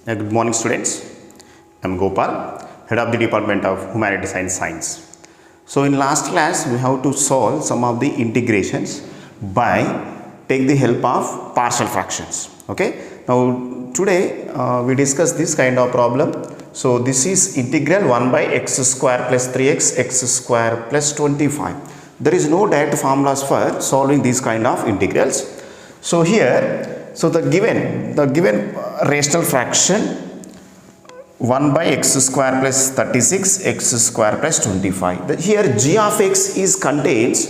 Good morning, students. I am Gopal, head of the Department of Humanities and Science. So in last class we have to solve some of the integrations by take the help of partial fractions. Okay. Now today we discuss this kind of problem. So this is integral 1 by x square plus 3x x square plus 25. There is no direct formulas for solving these kind of integrals. So here, the given rational fraction 1 by x square plus 36 x square plus 25. Here g of x is contains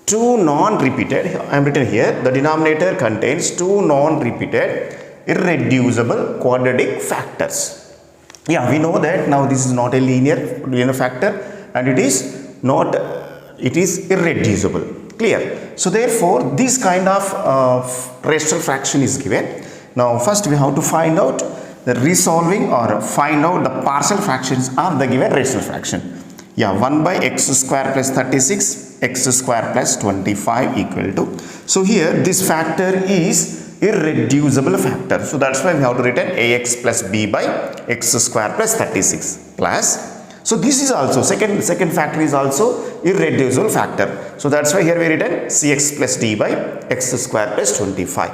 two non-repeated, I am written here, the denominator contains two non-repeated irreducible quadratic factors. Yeah, we know that now this is not a linear factor and it is irreducible. Clear? So therefore this kind of rational fraction is given. Now first we have to find out the resolving or find out the partial fractions of the given rational fraction. Yeah, 1 by x square plus 36 x square plus 25 equal to. So here this factor is irreducible factor. So that's why we have to written ax plus b by x square plus 36 plus. So this is also second factor is also irreducible factor. So that's why here we written cx plus d by x square plus 25.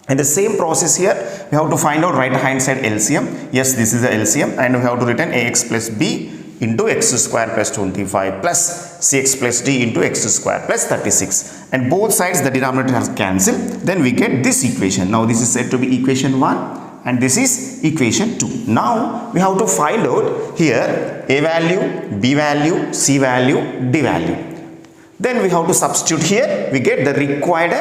And the same process here we have to find out right hand side LCM. Yes, this is the LCM and we have to written ax plus b into x square plus 25 plus cx plus d into x square plus 36. And both sides the denominator has cancelled. Then we get this equation. Now this is said to be equation 1. And this is equation 2. Now we have to find out here a value, b value, c value, d value. Then we have to substitute here. We get the required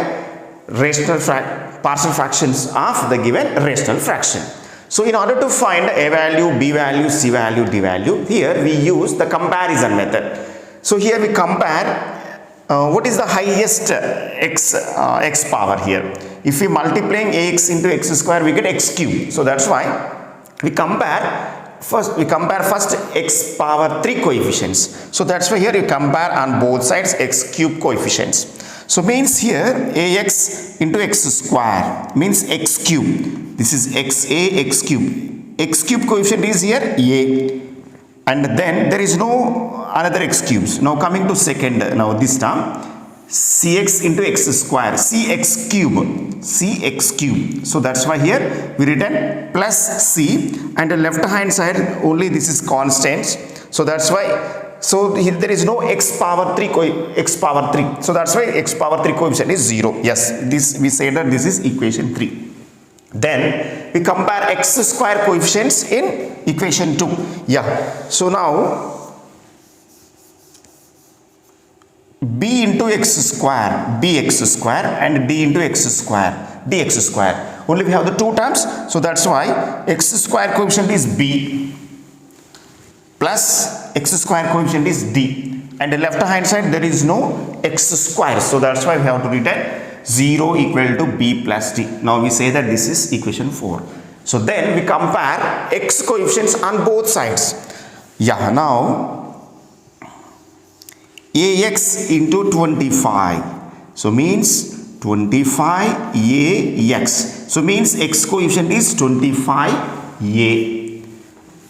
partial fractions of the given rational fraction. So in order to find a value, b value, c value, d value, here we use the comparison method. So here we compare what is the highest x power here. If we multiplying ax into x square, we get x cube. So that's why we compare first x power 3 coefficients. So that's why here you compare on both sides x cube coefficients. So means here ax into x square means x cube. This is xa x cube. X cube coefficient is here a. And then there is no another x cubes. Now coming to second, now this term cx into x square, cx cube. So that's why here we written plus c and the left hand side only this is constant. So that's why, so here there is no x power 3. So that's why x power 3 coefficient is 0. Yes, this we say that this is equation 3. Then we compare x square coefficients in equation 2. Yeah. So now b into x square, bx square and d into x square, dx square. Only we have the two terms. So that's why x square coefficient is b plus x square coefficient is d. And the left hand side there is no x square. So that's why we have to write 0 equal to b plus d. Now we say that this is equation 4. So then we compare x coefficients on both sides. Yeah, now ax into 25. So means 25 ax. So means x coefficient is 25a.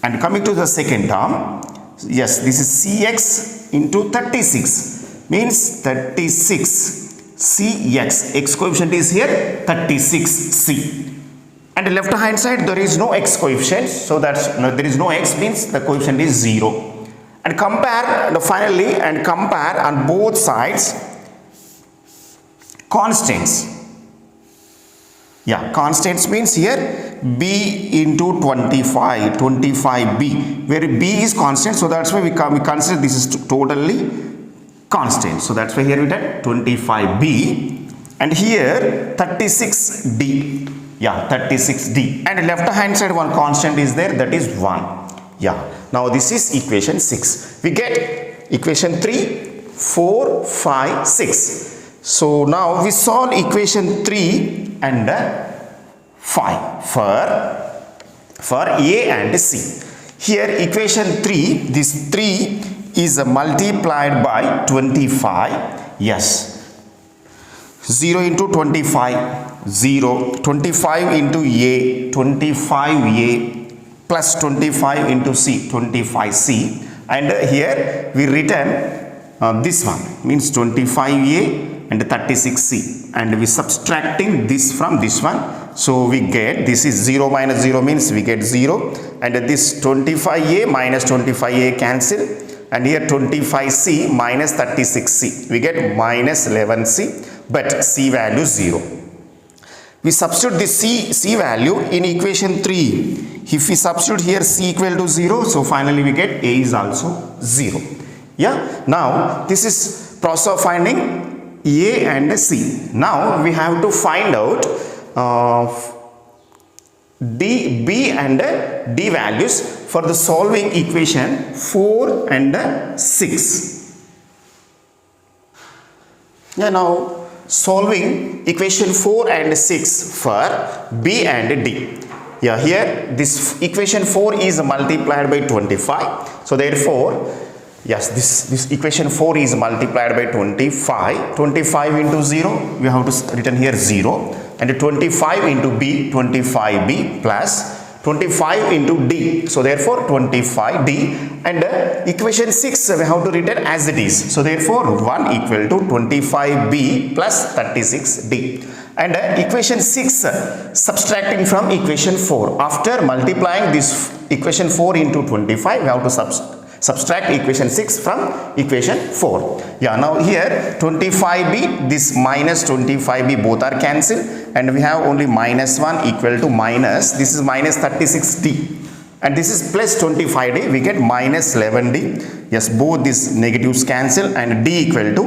And coming to the second term, yes, this is cx into 36 means 36 cx. X coefficient is here 36c. And the left hand side there is no x coefficient. So that's there is no x means the coefficient is 0. And compare finally and compare on both sides constants. Yeah, constants means here b into 25b, where b is constant. So that's why we consider this is totally constant. So that's why here we did 25b and here 36d. Yeah, 36d. And left hand side one constant is there, that is 1. Yeah. Now this is equation 6. We get equation 3, 4, 5, 6. So now we solve equation 3 and 5 for A and C. Here equation 3, this 3 is multiplied by 25. Yes. 0 into 25, 0, 25 into A, 25A plus 25 into C, 25C, and here we return this one means 25A and 36C, and we subtracting this from this one, so we get this is 0 minus 0 means we get 0, and this 25A minus 25A cancel, and here 25C minus 36C, we get minus 11C, but C value 0. We substitute this C value in equation 3. If we substitute here C equal to 0, so finally we get A is also 0. Yeah. Now this is process of finding A and C. Now we have to find out D, B and D values for the solving equation 4 and 6. Yeah, now solving equation 4 and 6 for B and D. Yeah, here this equation 4 is multiplied by 25. So therefore, yes, this equation 4 is multiplied by 25. 25 into 0, we have to written here 0. And 25 into B, 25B plus 25 into D. So therefore 25D, and equation 6 we have to written as it is. So therefore 1 equal to 25B plus 36D. And equation 6 subtracting from equation 4. After multiplying this equation 4 into 25, we have to subtract equation 6 from equation 4. Yeah, now here 25B, this minus 25B both are cancelled, and we have only minus 1 equal to minus, this is minus 36D, and this is plus 25D, we get minus 11D. Yes, both these negatives cancel, and D equal to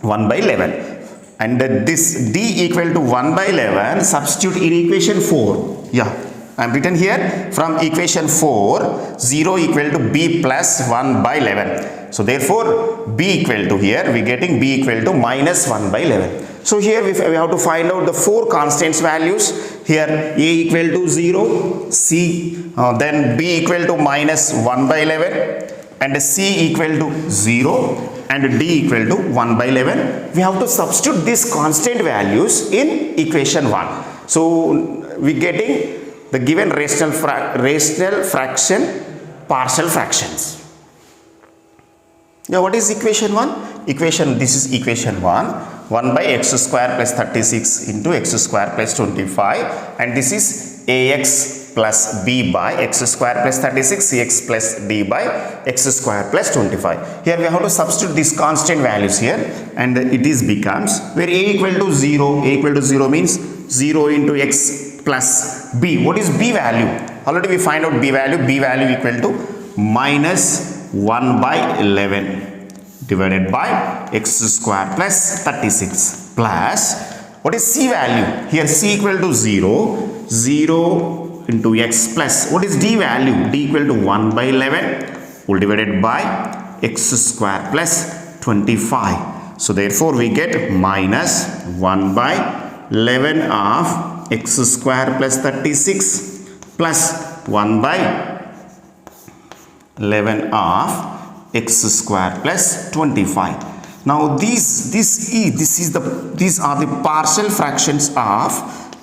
1 by 11. And this D equal to 1 by 11, substitute in equation 4. Yeah, I am written here from equation 4, 0 equal to B plus 1 by 11. So therefore B equal to, here we getting B equal to minus 1 by 11. So here we have to find out the 4 constants values. Here A equal to 0, C, then B equal to minus 1 by 11, and C equal to 0, and D equal to 1 by 11. We have to substitute these constant values in equation 1. So we getting the given rational fraction, partial fractions. Now what is equation 1? This is equation 1. 1 by x square plus 36 into x square plus 25, and this is ax plus b by x square plus 36, cx plus d by x square plus 25. Here we have to substitute these constant values here, and it is becomes where a equal to 0. A equal to 0 means 0 into x plus b. What is b value? Already we find out b value. B value equal to minus 1 by 11 divided by x square plus 36 plus, what is c value? Here c equal to 0, 0 into x plus, what is d value? D equal to 1 by 11 all divided by x square plus 25. So therefore we get minus 1 by 11 of x square plus 36 plus 1 by 11 of x square plus 25. Now these are the partial fractions of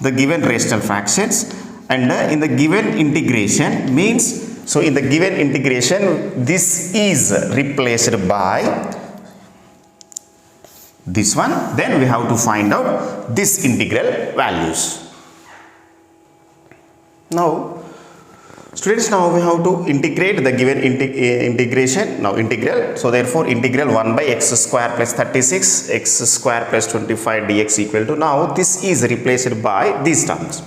the given rational fractions, and in the given integration means, so in the given integration this is replaced by this one, then we have to find out this integral values. Now students, now we have to integrate the given integration, now integral. So therefore integral 1 by x square plus 36 x square plus 25 dx equal to, now this is replaced by these terms.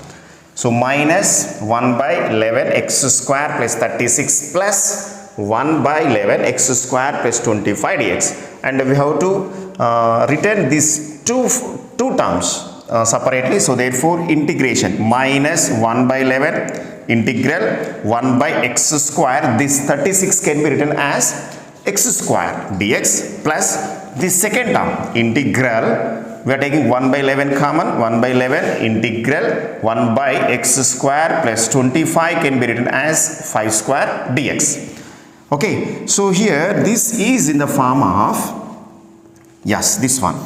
So minus 1 by 11 x square plus 36 plus 1 by 11 x square plus 25 dx, and we have to return these two terms separately. So therefore integration minus 1 by 11 integral 1 by x square, this 36 can be written as x square dx plus this second term integral, we are taking 1 by 11 common, 1 by 11 integral 1 by x square plus 25 can be written as 5 square dx. Okay, so here this is in the form of, yes, this one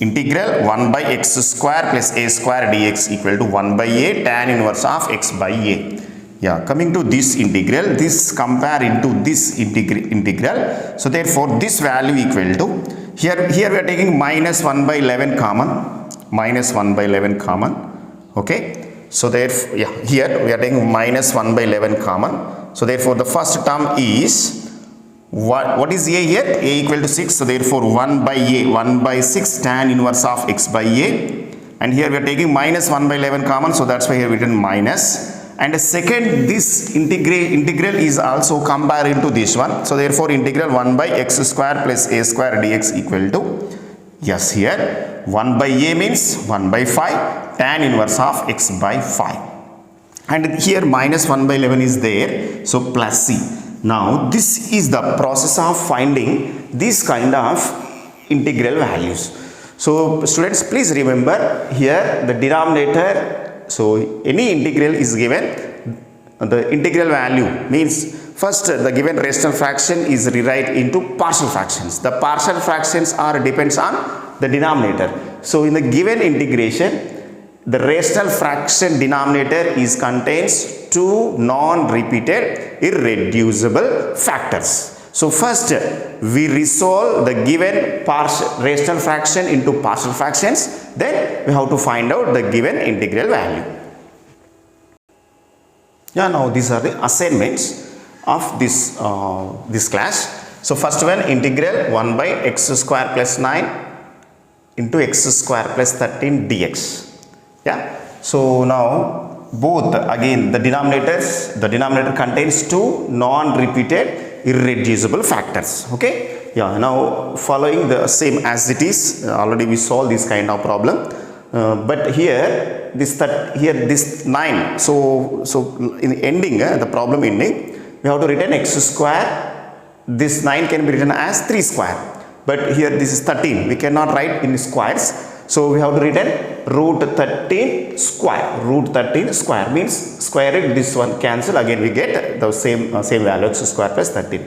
integral 1 by x square plus a square dx equal to 1 by a tan inverse of x by a. Yeah, coming to this integral, this compare into this integral. So therefore this value equal to, here we are taking minus 1 by 11 common, minus 1 by 11 common. Okay, so therefore, yeah, here we are taking minus 1 by 11 common. So therefore the first term is, what is a here? A equal to 6. So therefore 1 by a, 1 by 6 tan inverse of x by a. And here we are taking minus 1 by 11 common. So that's why here we written minus. And the second, this integral is also compared into this one. So therefore integral 1 by x square plus a square dx equal to, yes, here 1 by a means 1 by 5 tan inverse of x by 5. And here minus 1 by 11 is there. So plus c. Now this is the process of finding this kind of integral values. So students, please remember here the denominator. So any integral is given, the integral value means first the given rational fraction is rewrite into partial fractions. The partial fractions are depends on the denominator. So in the given integration, the rational fraction denominator is contains two non-repeated irreducible factors. So first we resolve the given rational fraction into partial fractions, then we have to find out the given integral value. Yeah, now these are the assignments of this this class. So first one, integral 1 by x square plus 9 into x square plus 13 dx. Yeah, so now both again the denominator contains two non-repeated irreducible factors. Okay, yeah, now following the same as it is, already we solved this kind of problem, but here this 9, so in the ending, the problem ending, we have to written x square. This 9 can be written as 3 square, but here this is 13, we cannot write in squares, so we have to written root 13 square. Root 13 square means square it, this one cancel, again we get the same value, x square plus 13.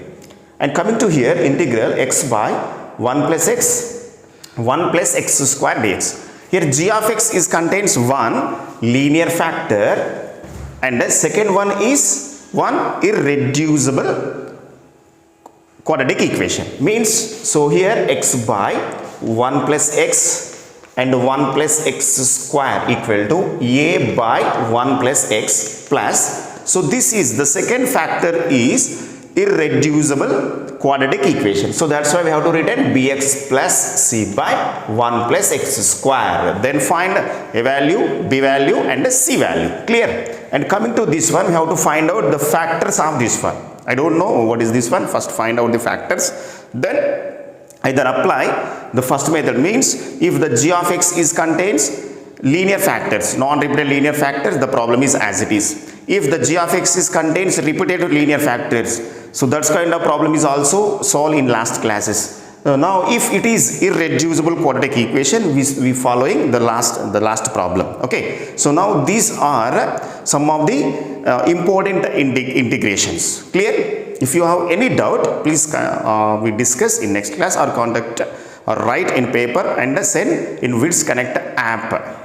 And coming to here, integral x by 1 plus x square dx. Here g of x is contains one linear factor and the second one is one irreducible quadratic equation. Means, so here x by 1 plus x and 1 plus x square equal to a by 1 plus x plus. So this is the second factor is irreducible quadratic equation. So that's why we have to written bx plus c by 1 plus x square. Then find a value, b value and a c value. Clear? And coming to this one, we have to find out the factors of this one. I don't know what is this one. First find out the factors. Then either apply the first method, means if the g of x is contains linear factors, non-repeated linear factors, the problem is as it is. If the g of x is contains repeated linear factors, so that kind of problem is also solved in last classes. Now if it is irreducible quadratic equation, we following the last problem. Okay, so now these are some of the important integrations. Clear? If you have any doubt, please we discuss in next class or contact or write in paper and send in Witsconnect app.